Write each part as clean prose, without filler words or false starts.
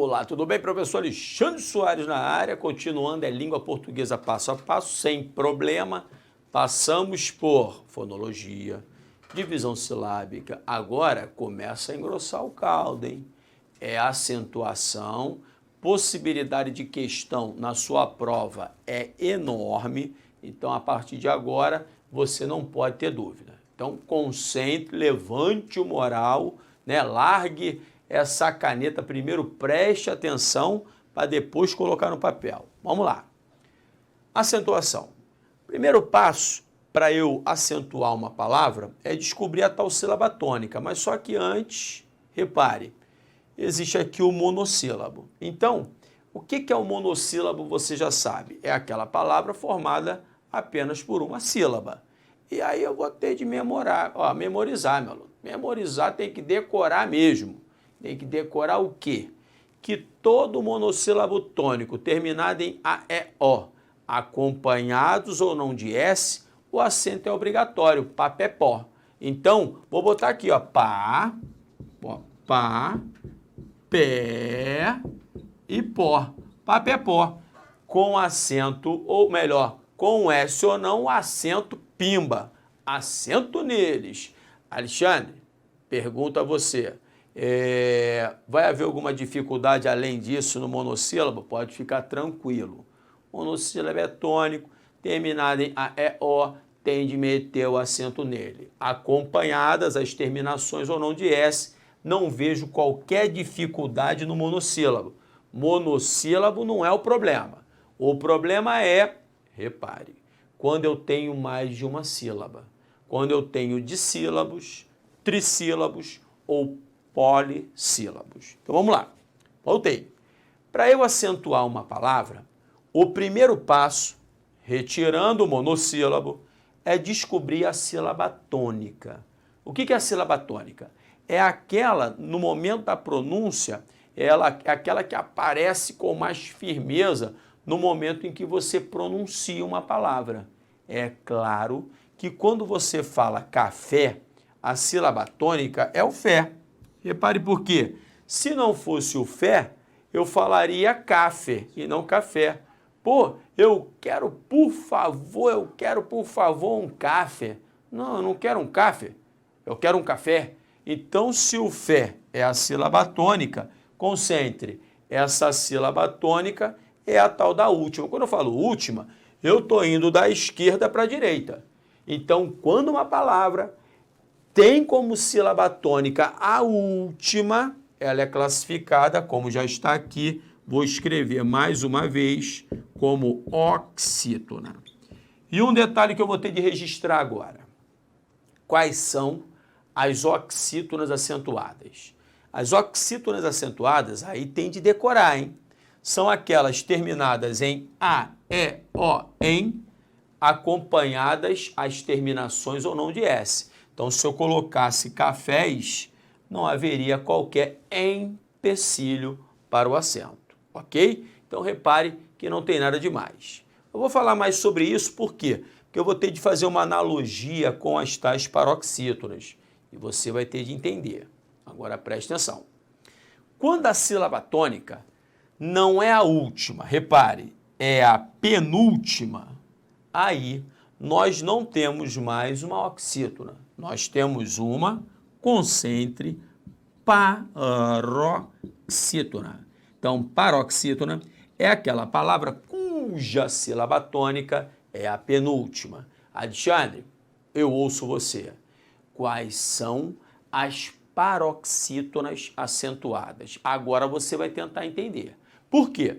Olá, tudo bem? Professor Alexandre Soares na área, continuando língua portuguesa passo a passo, sem problema. Passamos por fonologia, divisão silábica, agora começa a engrossar o caldo, hein? É acentuação, possibilidade de questão na sua prova é enorme, então a partir de agora você não pode ter dúvida. Então concentre, levante o moral, né? Largue essa caneta primeiro, preste atenção para depois colocar no papel. Vamos lá. Acentuação. Primeiro passo para eu acentuar uma palavra é descobrir a tal sílaba tônica, mas só que antes, repare, existe aqui o monossílabo. Então, o que é o monossílabo você já sabe? É aquela palavra formada apenas por uma sílaba. E aí eu vou ter de memorizar, meu aluno. Memorizar tem que decorar mesmo. Tem que decorar o quê? Que todo monossílabo tônico terminado em AEO, acompanhados ou não de S, o acento é obrigatório, papé-pó. Então, vou botar aqui, ó, pá, pé e pó, papé-pó, com acento, ou melhor, com S ou não, o acento pimba, acento neles. Alexandre, pergunto a você, vai haver alguma dificuldade além disso no monossílabo? Pode ficar tranquilo. Monossílabo é tônico, terminado em AEO, tem de meter o acento nele. Acompanhadas as terminações ou não de S, não vejo qualquer dificuldade no monossílabo. Monossílabo não é o problema. O problema é, repare, quando eu tenho mais de uma sílaba. Quando eu tenho dissílabos, trissílabos ou polissílabos. Então vamos lá. Voltei. Para eu acentuar uma palavra, o primeiro passo, retirando o monossílabo, é descobrir a sílaba tônica. O que é a sílaba tônica? É aquela, no momento da pronúncia, é aquela que aparece com mais firmeza no momento em que você pronuncia uma palavra. É claro que quando você fala café, a sílaba tônica é o fé. Repare por quê? Se não fosse o fé, eu falaria café e não café. Pô, eu quero por favor um café. Não, eu não quero um café, eu quero um café. Então, se o fé é a sílaba tônica, concentre, essa sílaba tônica é a tal da última. Quando eu falo última, eu estou indo da esquerda para a direita. Então, quando uma palavra tem como sílaba tônica a última, ela é classificada, como já está aqui, vou escrever mais uma vez, como oxítona. E um detalhe que eu vou ter de registrar agora. Quais são as oxítonas acentuadas? As oxítonas acentuadas, aí tem de decorar, hein? São aquelas terminadas em A, E, O, em, acompanhadas as terminações ou não de S. Então, se eu colocasse cafés, não haveria qualquer empecilho para o acento, ok? Então, repare que não tem nada demais. Eu vou falar mais sobre isso, por quê? Porque eu vou ter de fazer uma analogia com as tais paroxítonas, e você vai ter de entender. Agora, preste atenção. Quando a sílaba tônica não é a última, repare, é a penúltima, aí nós não temos mais uma oxítona. Nós temos uma, concentre, paroxítona. Então, paroxítona é aquela palavra cuja sílaba tônica é a penúltima. Alexandre, eu ouço você. Quais são as paroxítonas acentuadas? Agora você vai tentar entender. Por quê?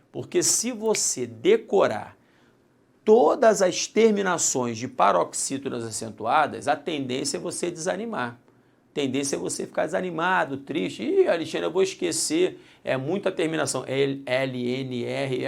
Porque se você decorar todas as terminações de paroxítonas acentuadas, a tendência é você desanimar. A tendência é você ficar desanimado, triste. Ih, Alexandre, eu vou esquecer. É muita terminação. L, N, R,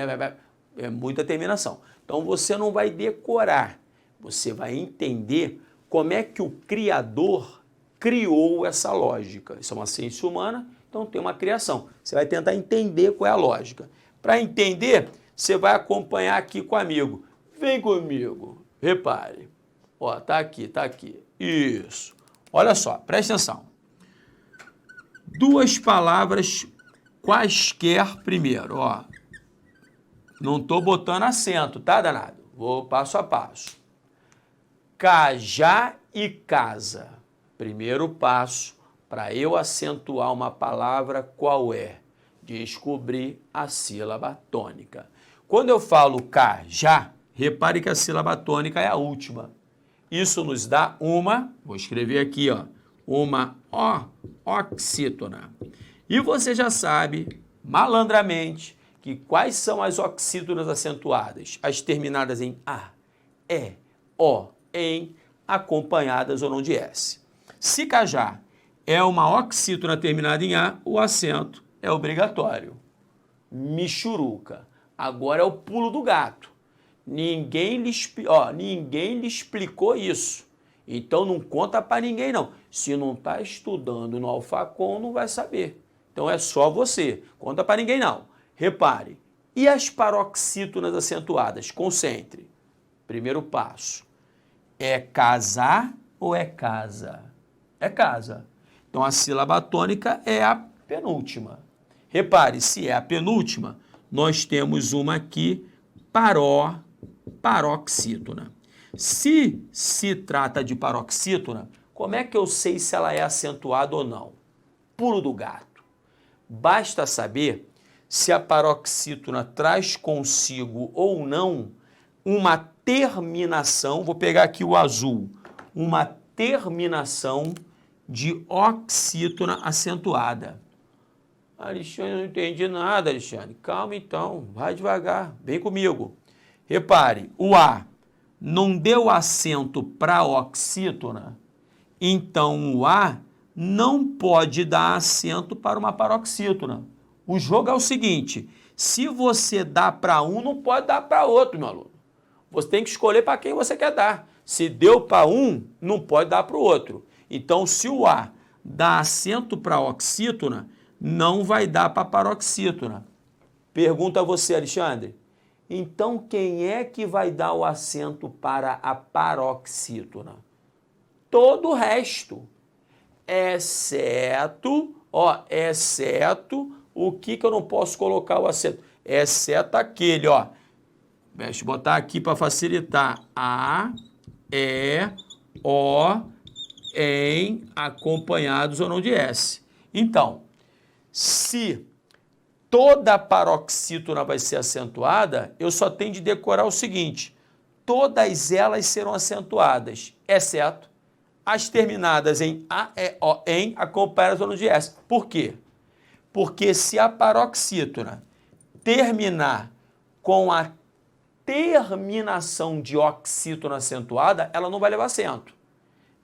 é muita terminação. Então você não vai decorar. Você vai entender como é que o Criador criou essa lógica. Isso é uma ciência humana, então tem uma criação. Você vai tentar entender qual é a lógica. Para entender, você vai acompanhar aqui comigo. Vem comigo, repare. Ó, tá aqui, tá aqui. Isso. Olha só, presta atenção. Duas palavras quaisquer primeiro, ó. Não estou botando acento, tá, danado? Vou passo a passo. Cajá e casa. Primeiro passo para eu acentuar uma palavra, qual é? Descobrir a sílaba tônica. Quando eu falo cajá, repare que a sílaba tônica é a última. Isso nos dá uma, vou escrever aqui, ó, uma oxítona. E você já sabe, malandramente, que quais são as oxítonas acentuadas? As terminadas em A, E, O, em, acompanhadas ou não de S. Se cajá é uma oxítona terminada em A, o acento é obrigatório. Michuruca. Agora é o pulo do gato. Ninguém lhe explicou isso. Então não conta para ninguém não. Se não está estudando no Alfacom, não vai saber. Então é só você. Conta para ninguém não. Repare. E as paroxítonas acentuadas? Concentre. Primeiro passo. É casar ou é casa? É casa. Então a sílaba tônica é a penúltima. Repare, se é a penúltima, nós temos uma aqui, paroxítona. Se trata de paroxítona, como é que eu sei se ela é acentuada ou não? Pulo do gato. Basta saber se a paroxítona traz consigo ou não uma terminação, vou pegar aqui o azul, uma terminação de oxítona acentuada. Alexandre, eu não entendi nada, Alexandre. Calma então, vai devagar, vem comigo. Repare, o A não deu acento para oxítona, então o A não pode dar acento para uma paroxítona. O jogo é o seguinte, se você dá para um, não pode dar para outro, meu aluno. Você tem que escolher para quem você quer dar. Se deu para um, não pode dar para o outro. Então, se o A dá acento para oxítona, não vai dar para paroxítona. Pergunta a você, Alexandre. Então, quem é que vai dar o acento para a paroxítona? Todo o resto. Exceto o que eu não posso colocar o acento? Exceto aquele, ó. Deixa eu botar aqui para facilitar. A, E, O, em, acompanhados ou não de S. Então, se toda a paroxítona vai ser acentuada, eu só tenho de decorar o seguinte, todas elas serão acentuadas, exceto as terminadas em A, E, O, em, acompanhadas ou não de S. Por quê? Porque se a paroxítona terminar com a terminação de oxítona acentuada, ela não vai levar acento.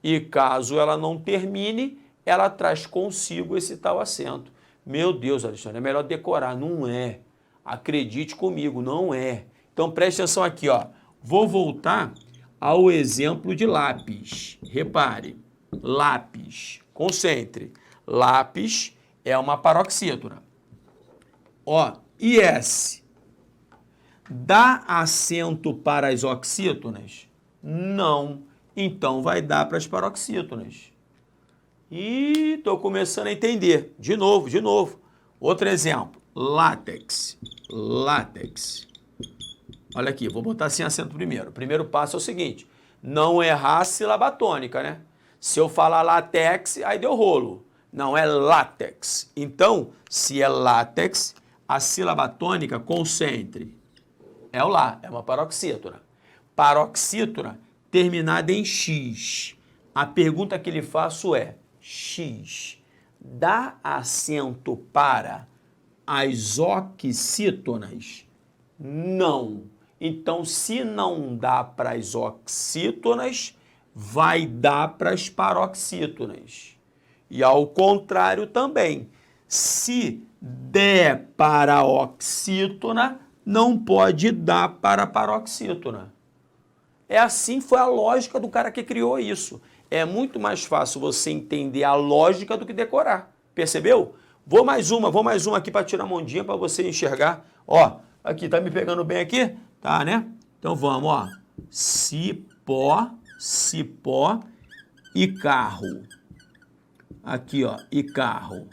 E caso ela não termine, ela traz consigo esse tal acento. Meu Deus, Alexandre, é melhor decorar. Não é. Acredite comigo, não é. Então preste atenção aqui, ó. Vou voltar ao exemplo de lápis. Repare, lápis, concentre. Lápis é uma paroxítona. Ó, e S? Dá acento para as oxítonas? Não. Então vai dar para as paroxítonas. E estou começando a entender. De novo. Outro exemplo. Látex. Látex. Olha aqui, vou botar sem acento primeiro. O primeiro passo é o seguinte. Não errar a sílaba tônica, né? Se eu falar látex, aí deu rolo. Não, é látex. Então, se é látex, a sílaba tônica, concentre. É o lá, é uma paroxítona. Paroxítona terminada em X. A pergunta que lhe faço é, X dá acento para as oxítonas? Não. Então, se não dá para as oxítonas, vai dar para as paroxítonas. E ao contrário também. Se der para a oxítona, não pode dar para a paroxítona. É assim, foi a lógica do cara que criou isso. É muito mais fácil você entender a lógica do que decorar. Percebeu? Vou mais uma aqui para tirar a mondinha para você enxergar. Ó, aqui, tá me pegando bem aqui? Tá, né? Então vamos, ó. Cipó e carro. Aqui, ó, e carro.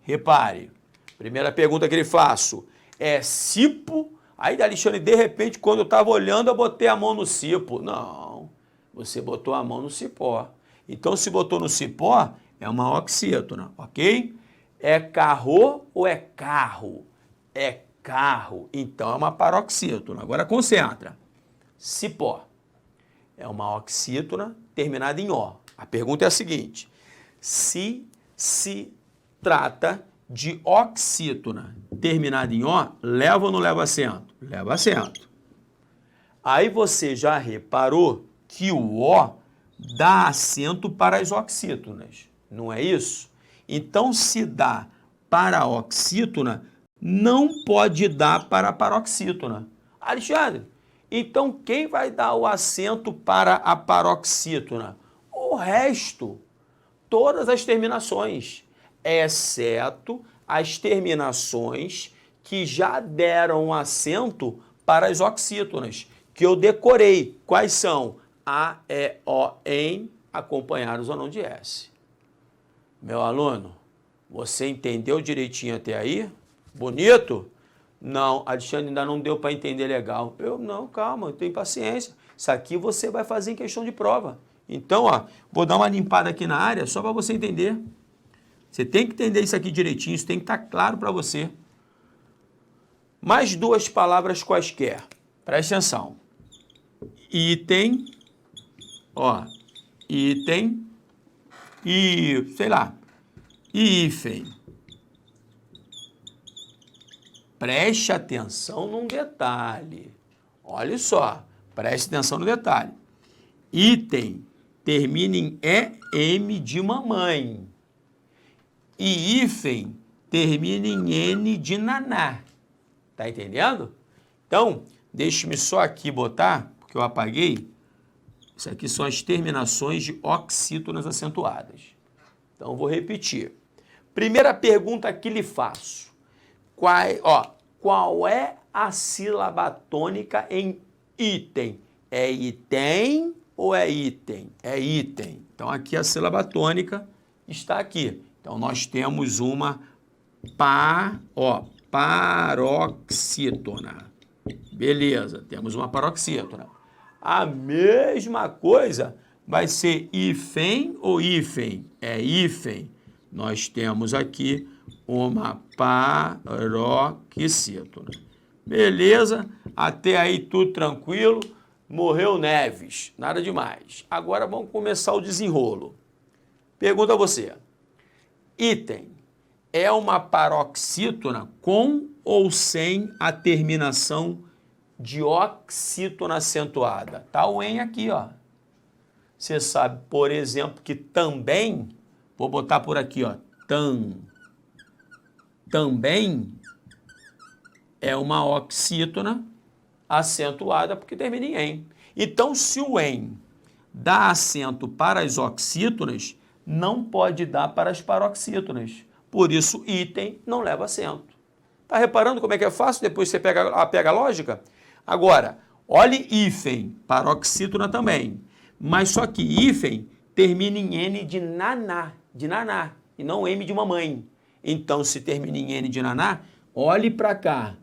Repare, Primeira pergunta que ele faço é cipo. Aí, Alexandre, de repente, quando eu estava olhando, eu botei a mão no cipo. Não, você botou a mão no cipó. Então, se botou no cipó, é uma oxítona, ok? É carro ou é carro? É carro. Então, é uma paroxítona. Agora, concentra. Cipó é uma oxítona terminada em O. A pergunta é a seguinte: se trata de oxítona terminada em O, leva ou não leva acento? Leva acento. Aí você já reparou que o O dá acento para as oxítonas, não é isso? Então, se dá para a oxítona, não pode dar para a paroxítona. Alexandre, então quem vai dar o acento para a paroxítona? O resto, todas as terminações, exceto as terminações que já deram acento para as oxítonas, que eu decorei. Quais são? A, E, O, em, acompanhados ou não de S. Meu aluno, você entendeu direitinho até aí? Bonito? Não, Alexandre, ainda não deu para entender legal. Eu, não, calma, tem paciência. Isso aqui você vai fazer em questão de prova. Então, ó, vou dar uma limpada aqui na área só para você entender. Você tem que entender isso aqui direitinho, isso tem que estar claro para você. Mais duas palavras quaisquer. Presta atenção. Item, ó, item e, sei lá, hífen. Preste atenção num detalhe. Olha só, preste atenção no detalhe. Item termina em EM de mamãe. E hífen termina em N de naná. Tá entendendo? Então, deixe-me só aqui botar, porque eu apaguei. Isso aqui são as terminações de oxítonas acentuadas. Então, eu vou repetir. Primeira pergunta que lhe faço. Qual é a sílaba tônica em item? É item ou é item? É item. Então, aqui a sílaba tônica está aqui. Então, nós temos uma paroxítona. Beleza, temos uma paroxítona. A mesma coisa vai ser hífen ou hífen? É hífen. Nós temos aqui uma paroxítona. Beleza, até aí tudo tranquilo. Morreu Neves, nada demais. Agora vamos começar o desenrolo. Pergunta a você. Item é uma paroxítona com ou sem a terminação de oxítona acentuada? Tá o em aqui, ó. Você sabe, por exemplo, que também, vou botar por aqui, ó, também é uma oxítona acentuada porque termina em em. Então, se o em dá acento para as oxítonas, não pode dar para as paroxítonas. Por isso, item não leva acento. Tá reparando como é que é fácil? Depois você pega a lógica. Agora, olhe hífen, paroxítona também. Mas só que hífen termina em N de naná, e não M de mamãe. Então, se termina em N de naná, olhe para cá.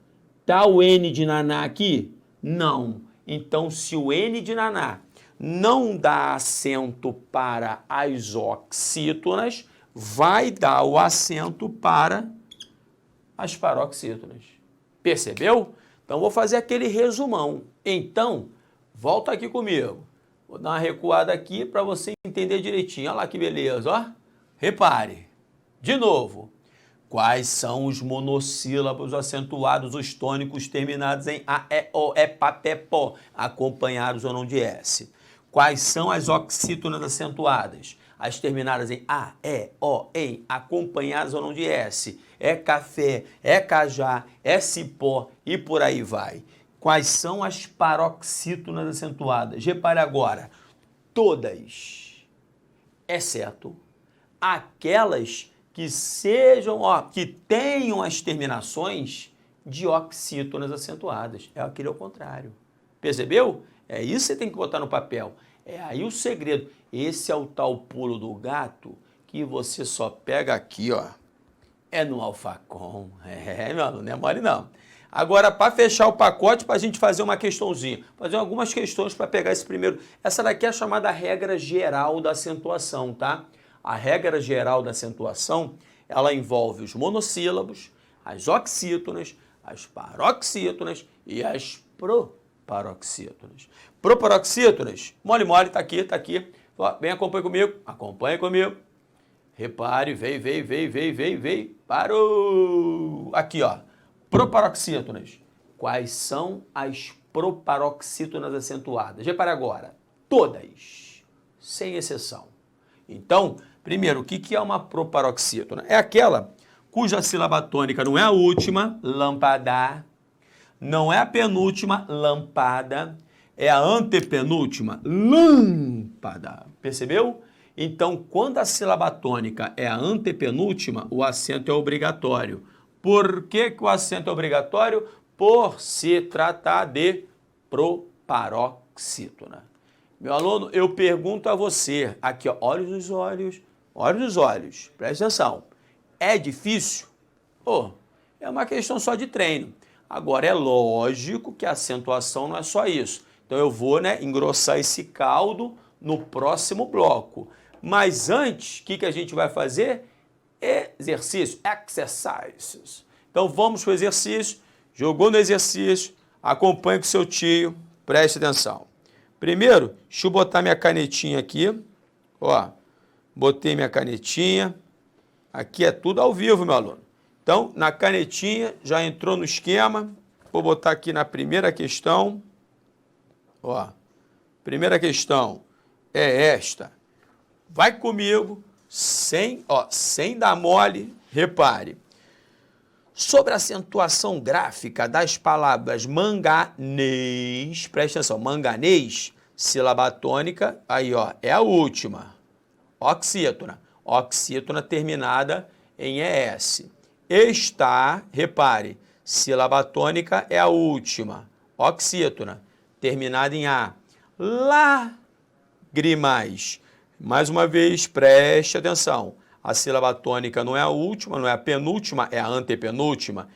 Tá o N de naná aqui? Não. Então, se o N de naná não dá acento para as oxítonas, vai dar o acento para as paroxítonas. Percebeu? Então, vou fazer aquele resumão. Então, volta aqui comigo. Vou dar uma recuada aqui para você entender direitinho. Olha lá que beleza, ó. Repare. De novo. Quais são os monossílabos acentuados, os tônicos terminados em A, E, O, E, P, P, P, acompanhados ou não de S? Quais são as oxítonas acentuadas? As terminadas em A, E, O, em, acompanhadas ou não de S? É café, é cajá, é cipó e por aí vai. Quais são as paroxítonas acentuadas? Repare agora, todas, exceto aquelas que sejam, que tenham as terminações de oxítonas acentuadas. É aquele ao contrário. Percebeu? É isso que você tem que botar no papel. É aí o segredo. Esse é o tal pulo do gato que você só pega aqui, ó, É no Alfacom. Meu aluno, não é mole não. Agora, para fechar o pacote, para a gente fazer uma questãozinha, fazer algumas questões para pegar esse primeiro. Essa daqui é a chamada regra geral da acentuação, tá? A regra geral da acentuação, ela envolve os monossílabos, as oxítonas, as paroxítonas e as proparoxítonas. Proparoxítonas, mole, tá aqui, tá aqui. Ó, vem, acompanha comigo. Repare, veio, parou. Aqui, ó, proparoxítonas. Quais são as proparoxítonas acentuadas? Repare agora, todas, sem exceção. Então, primeiro, o que é uma proparoxítona? É aquela cuja sílaba tônica não é a última, lâmpada, não é a penúltima, lâmpada, é a antepenúltima, lâmpada. Percebeu? Então, quando a sílaba tônica é a antepenúltima, o acento é obrigatório. Por que o acento é obrigatório? Por se tratar de proparoxítona. Meu aluno, eu pergunto a você, aqui, ó, olhos nos olhos, presta atenção. É difícil? É uma questão só de treino. Agora, é lógico que a acentuação não é só isso. Então, eu vou, engrossar esse caldo no próximo bloco. Mas antes, o que a gente vai fazer? Exercício, exercises. Então, vamos para o exercício. Jogou no exercício, acompanhe com o seu tio, preste atenção. Primeiro, deixa eu botar minha canetinha aqui. Ó, botei minha canetinha. Aqui é tudo ao vivo, meu aluno. Então, na canetinha, já entrou no esquema. Vou botar aqui na primeira questão. Ó, primeira questão é esta. Vai comigo, sem dar mole, repare. Sobre a acentuação gráfica das palavras manganês, presta atenção, manganês, sílaba tônica, aí ó, é a última, oxítona, oxítona terminada em ES. Está, repare, sílaba tônica é a última, oxítona, terminada em A. Lágrimas, mais uma vez, preste atenção. A sílaba tônica não é a última, não é a penúltima, é a antepenúltima.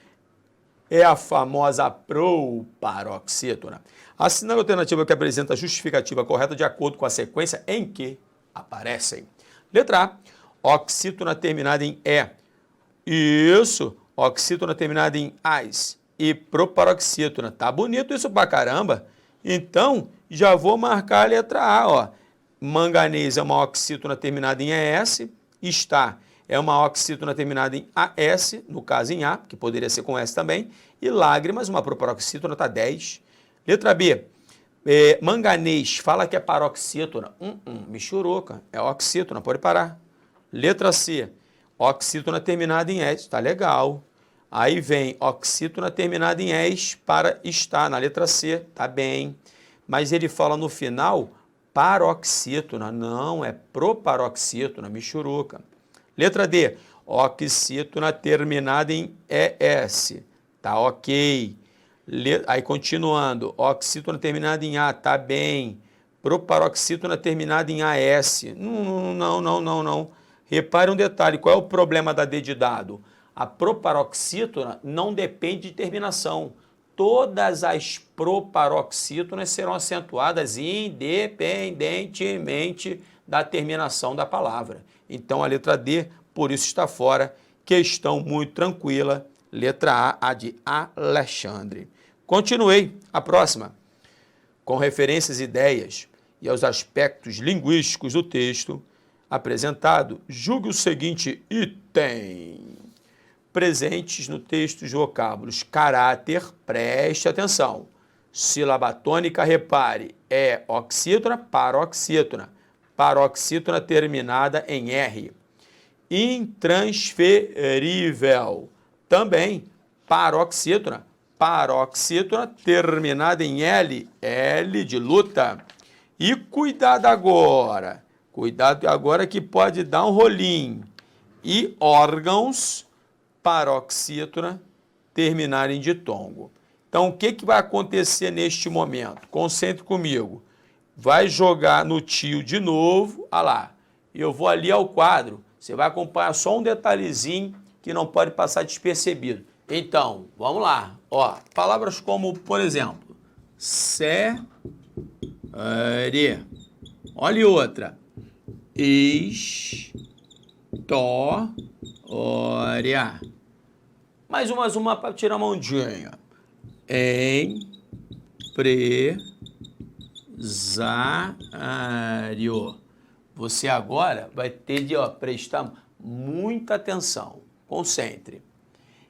É a famosa proparoxítona. Assinale a alternativa que apresenta a justificativa correta de acordo com a sequência em que aparecem. Letra A, oxítona terminada em E. Isso, oxítona terminada em AS. E proparoxítona. Tá bonito isso pra caramba. Então, já vou marcar a letra A, ó. Manganês é uma oxítona terminada em ES. Está é uma oxítona terminada em AS, no caso em A, que poderia ser com S também. E lágrimas, uma proparoxítona, tá 10. Letra B, manganês, fala que é paroxítona. Michuruca, é oxítona, pode parar. Letra C, oxítona terminada em S, tá legal. Aí vem oxítona terminada em S para estar, na letra C, tá bem. Mas ele fala no final paroxítona, não, é proparoxítona, michuruca. Letra D, oxítona terminada em ES, tá ok. Aí continuando, oxítona terminada em A, tá bem. Proparoxítona terminada em AS, não. Repare um detalhe, qual é o problema da D de dado? A proparoxítona não depende de terminação. Todas as proparoxítonas serão acentuadas independentemente da terminação da palavra. Então, a letra D, por isso está fora. Questão muito tranquila. Letra A de Alexandre. Continuei. A próxima. Com referências, ideias e aos aspectos linguísticos do texto apresentado, julgue o seguinte item. Presentes no texto os vocábulos caráter, preste atenção. Sílaba tônica, repare, é oxítona, paroxítona. Paroxítona terminada em R. Intransferível, também paroxítona. Paroxítona terminada em L, L de luta. E cuidado agora que pode dar um rolinho. E órgãos, paroxítona, terminar em ditongo. Então, o que vai acontecer neste momento? Concentre comigo. Vai jogar no tio de novo, olha lá. Eu vou ali ao quadro. Você vai acompanhar só um detalhezinho que não pode passar despercebido. Então, vamos lá. Ó, palavras como, por exemplo, série. Olha outra. História. Mais uma para tirar uma ondinha. Empresário. Você agora vai ter de prestar muita atenção. Concentre.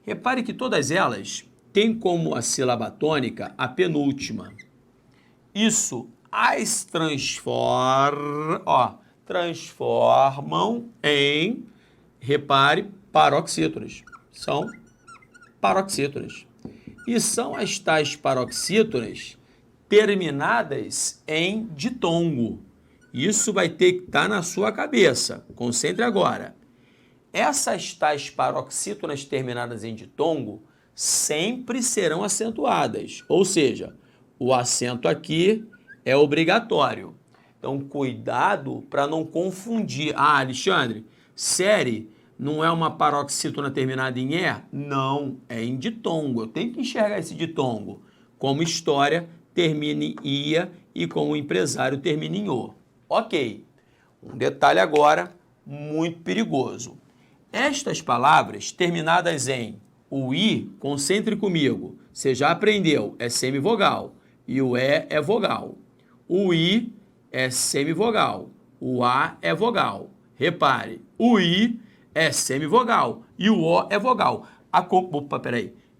Repare que todas elas têm como a sílaba tônica a penúltima. Isso as transformam em, repare, paroxítonas. São paroxítonas. E são as tais paroxítonas terminadas em ditongo. Isso vai ter que estar na sua cabeça. Concentre agora. Essas tais paroxítonas terminadas em ditongo sempre serão acentuadas. Ou seja, o acento aqui é obrigatório. Então, cuidado para não confundir. Ah, Alexandre, série não é uma paroxítona terminada em E? Não, é em ditongo. Eu tenho que enxergar esse ditongo. Como história, termina em IA e como empresário, termina em O. Ok. Um detalhe agora muito perigoso. Estas palavras terminadas em o I, concentre comigo, você já aprendeu, é semivogal. E o E é vogal. O I é semivogal. O A é vogal. Repare, o I é semivogal e o O é vogal.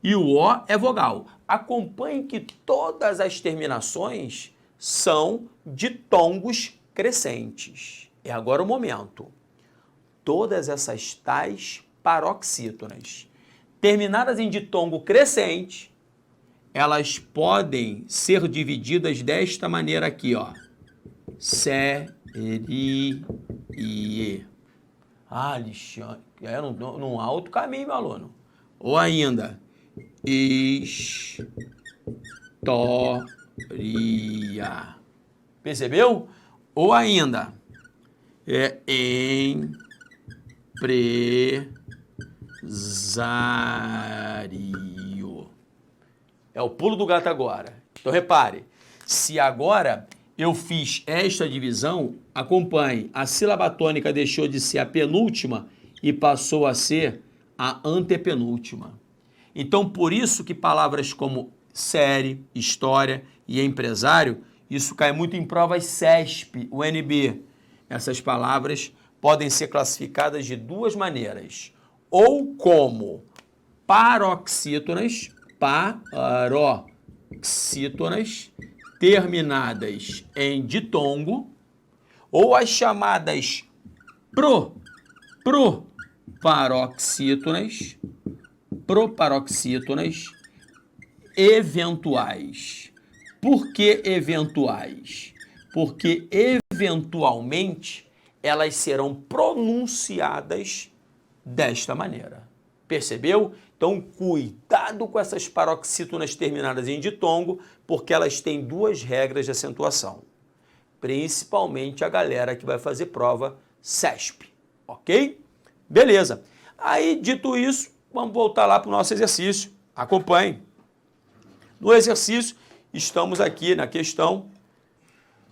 E o O é vogal. Acompanhe que todas as terminações são ditongos crescentes. É agora o momento. Todas essas tais paroxítonas terminadas em ditongo crescente, elas podem ser divididas desta maneira aqui, ó. Série. Ah, Alexandre, num alto caminho, meu aluno. Ou ainda, história. Percebeu? Ou ainda, empresário. É o pulo do gato agora. Então, repare, se agora eu fiz esta divisão, acompanhe, a sílaba tônica deixou de ser a penúltima e passou a ser a antepenúltima. Então, por isso que palavras como série, história e empresário, isso cai muito em provas CESP, UNB. Essas palavras podem ser classificadas de duas maneiras. Ou como paroxítonas, terminadas em ditongo, ou as chamadas proparoxítonas eventuais. Por que eventuais? Porque eventualmente elas serão pronunciadas desta maneira. Percebeu? Então, cuidado com essas paroxítonas terminadas em ditongo, porque elas têm duas regras de acentuação. Principalmente a galera que vai fazer prova CESP, ok? Beleza. Aí, dito isso, vamos voltar lá para o nosso exercício. Acompanhe. No exercício, estamos aqui na questão.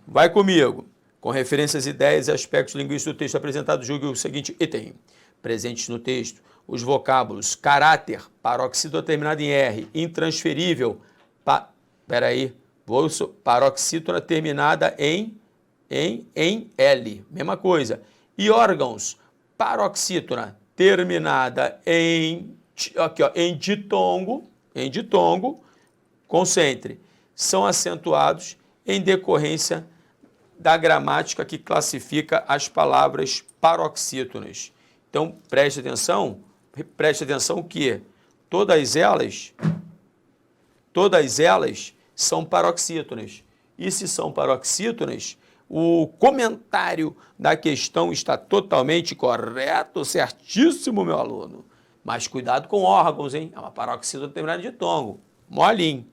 Vai comigo. Com referência às ideias e aspectos linguísticos do texto apresentado, julgue o seguinte item. Presentes no texto os vocábulos caráter, paroxítona terminada em R, intransferível, paroxítona terminada em L, mesma coisa. E órgãos, paroxítona terminada em ditongo, concentre, são acentuados em decorrência da gramática que classifica as palavras paroxítonas. Então, preste atenção que todas elas são paroxítonas. E se são paroxítonas, o comentário da questão está totalmente correto, certíssimo, meu aluno. Mas cuidado com órgãos, hein? É uma paroxítona terminada de ditongo. Molinho.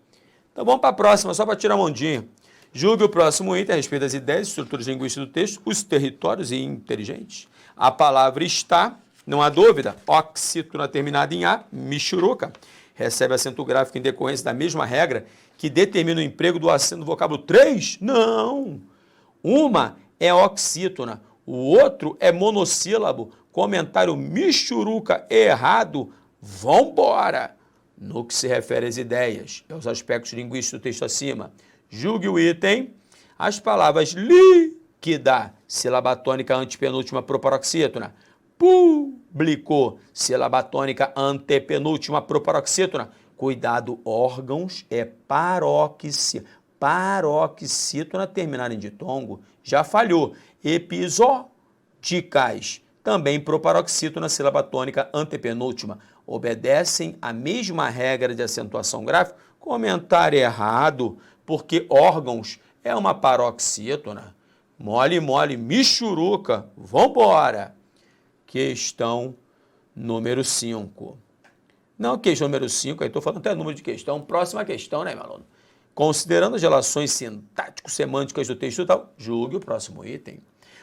Então vamos para a próxima, só para tirar uma ondinha. Julgue o próximo item a respeito das ideias e estruturas linguísticas do texto, os territórios e inteligentes. A palavra está, Não há dúvida, oxítona terminada em A, michuruca, recebe acento gráfico em decorrência da mesma regra que determina o emprego do acento no vocábulo 3? Não! Uma é oxítona, o outro é monossílabo. Comentário michuruca errado. Vambora! No que se refere às ideias e aos aspectos linguísticos do texto acima, julgue o item. As palavras líquida, sílaba tônica antepenúltima proparoxítona, publicou, sílaba tônica antepenúltima proparoxítona. Cuidado, órgãos é paroxítona terminada em ditongo, já falhou. Episódicas, também proparoxítona, sílaba tônica antepenúltima, obedecem à mesma regra de acentuação gráfica. Comentário errado, porque órgãos é uma paroxítona. Mole, mole, michuruca. Vambora. Questão número 5. Não, questão número 5, aí estou falando até número de questão. Próxima questão, né, meu aluno? Considerando as relações sintático-semânticas do texto tal, julgue o próximo item.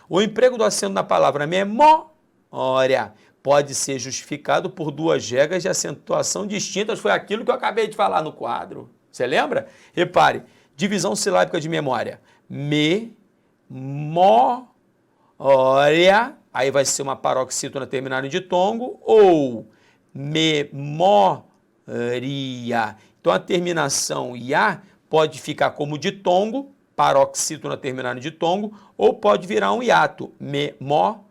O emprego do acento na palavra memória pode ser justificado por duas regras de acentuação distintas. Foi aquilo que eu acabei de falar no quadro. Você lembra? Repare, divisão silábica de memória. Memória, aí vai ser uma paroxítona terminada em ditongo, ou memória. Então a terminação ia pode ficar como ditongo, paroxítona terminada em ditongo, ou pode virar um hiato, memória.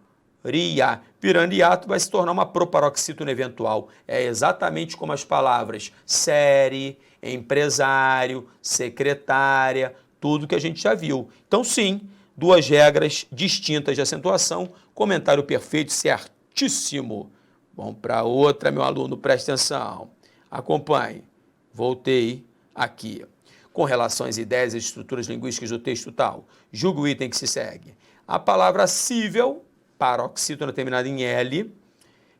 Virando hiato vai se tornar uma proparoxítona eventual. É exatamente como as palavras série, empresário, secretária, tudo que a gente já viu. Então sim, duas regras distintas de acentuação. Comentário perfeito, certíssimo. Vamos para outra, meu aluno, preste atenção. Acompanhe. Voltei aqui. Com relação às ideias e estruturas linguísticas do texto tal, julgue o item que se segue. A palavra cível, paroxítona terminada em L,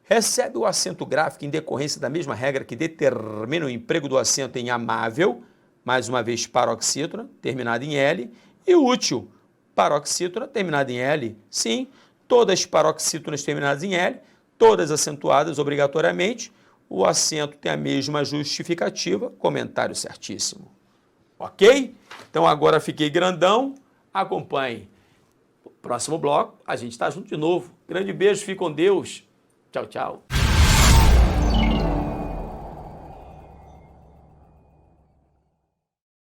recebe o acento gráfico em decorrência da mesma regra que determina o emprego do acento em amável, mais uma vez paroxítona terminada em L, e útil, paroxítona terminada em L. Sim, todas paroxítonas terminadas em L, todas acentuadas obrigatoriamente, o acento tem a mesma justificativa, comentário certíssimo. Ok? Então agora fiquei grandão, acompanhe. Próximo bloco, a gente está junto de novo. Grande beijo, fique com Deus. Tchau, tchau.